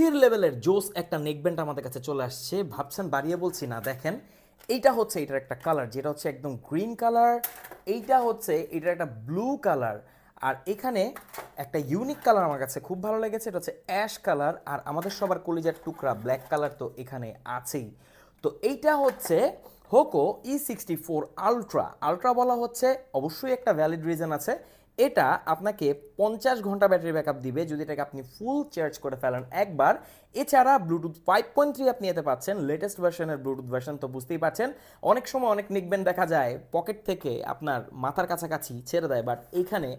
অস্থির লেভেলের জোস একটা নেকব্যান্ড আমাদের কাছে চলে আসছে। ভাবছেন বাড়িয়ে বলছি না, দেখেন এইটা হচ্ছে এটার একটা কালার, যেটা হচ্ছে একদম গ্রিন কালার। এইটা হচ্ছে এটার একটা ব্লু কালার। আর এখানে একটা ইউনিক কালার আমার কাছে খুব ভালো লেগেছে, এটা হচ্ছে অ্যাশ কালার। আর আমাদের সবার কলিজার টুকরা ব্ল্যাক কালার তো এখানে আছেই। তো এইটা হচ্ছে হোকো E64 আলট্রা। আলট্রা বলা হচ্ছে অবশ্যই একটা ভ্যালিড রিজন আছে। এটা আপনাকে 50 ঘন্টা ব্যাটারি ব্যাকআপ দিবে যদি এটাকে আপনি ফুল চার্জ করে ফেলেন একবার। এছাড়া ব্লুটুথ 5.3 আপনি এতে পাচ্ছেন, লেটেস্ট ভার্সনের ব্লুটুথ ভার্সন তো বুঝতেই পারছেন। অনেক সময় অনেক নেকব্যান্ড দেখা যায় পকেট থেকে আপনার মাথার কাছাকাছি ছেড়ে দেয়, বাট এইখানে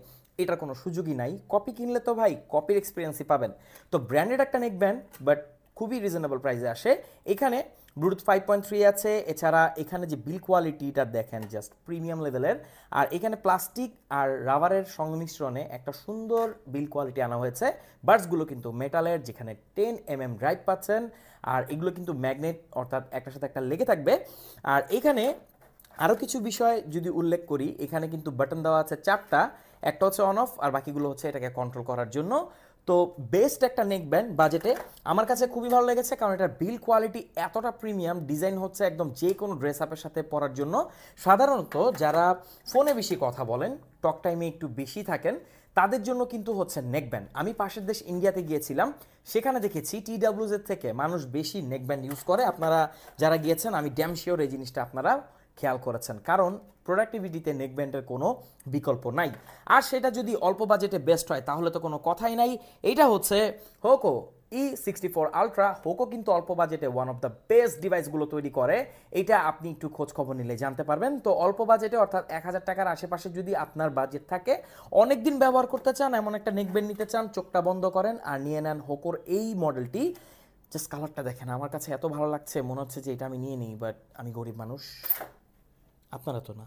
এটার কোনো সুযোগই নাই। কপি কিনলে তো ভাই কপির এক্সপিরিয়েন্সই পাবেন। তো ব্র্যান্ডেড একটা নেকব্যান্ড, বাট খুবই রিজনেবল প্রাইসে আসে। এখানে ব্লুটুথ 5.3 আছে। এছাড়া এখানে যে বিল কোয়ালিটিটা দেখেন জাস্ট প্রিমিয়াম লেভেলের। আর এখানে প্লাস্টিক আর রাবারের সংমিশ্রণে একটা সুন্দর বিল কোয়ালিটি আনা হয়েছে। বাডসগুলো কিন্তু মেটালের, যেখানে 10 mm ড্রাইভ পাচ্ছেন। আর এগুলো কিন্তু ম্যাগনেট, অর্থাৎ একটার সাথে একটা লেগে থাকবে। আর এখানে আরও কিছু বিষয় যদি উল্লেখ করি, এখানে কিন্তু বাটন দেওয়া আছে 4টা। একটা হচ্ছে অন অফ, আর বাকিগুলো হচ্ছে এটাকে কন্ট্রোল করার জন্য। তো বেস্ট একটা নেক ব্যান্ড বাজেটে আমার কাছে খুবই ভালো লেগেছে, কারণ এটার বিল কোয়ালিটি এতটা প্রিমিয়াম, ডিজাইন হচ্ছে একদম যে কোনো ড্রেস আপের সাথে পরার জন্য। সাধারণত যারা ফোনে বেশি কথা বলেন, টক টাইমে একটু বেশি থাকেন, তাদের জন্য কিন্তু হচ্ছে নেকব্যান্ড। আমি পাশের দেশ ইন্ডিয়াতে গিয়েছিলাম, সেখানে দেখেছি TWS এর থেকে মানুষ বেশি নেকব্যান্ড ইউজ করে। আপনারা যারা গিয়েছেন আমি ড্যাম শিওর এই জিনিসটা আপনারা খেয়াল করেছেন, কারণ প্রোডাক্টিভিটিতে নেকব্যান্ডের কোনো বিকল্প নাই। আর সেটা যদি অল্প বাজেটে বেস্ট হয় তাহলে তো কোনো কথাই নাই। এইটা হচ্ছে হোকো E64 আলট্রা। হোকো কিন্তু অল্প বাজেটে ওয়ান অফ দ্য বেস্ট ডিভাইসগুলো তৈরি করে। এটা আপনি একটু খোঁজ খবর নিলে জানতে পারবেন। তো অল্প বাজেটে, অর্থাৎ 1000 টাকার আশেপাশে যদি আপনার বাজেট থাকে, অনেক দিন ব্যবহার করতে চান, এমন একটা নেকব্যান্ড নিতে চান, চোখটা বন্ধ করেন আর নিয়ে নেন হোকোর এই মডেলটি। জাস্ট কালারটা দেখেন, আমার কাছে এত ভালো লাগছে, মনে হচ্ছে যে এটা আমি নিয়ে নিই, বাট আমি গরিব মানুষ, আপনারা তো না।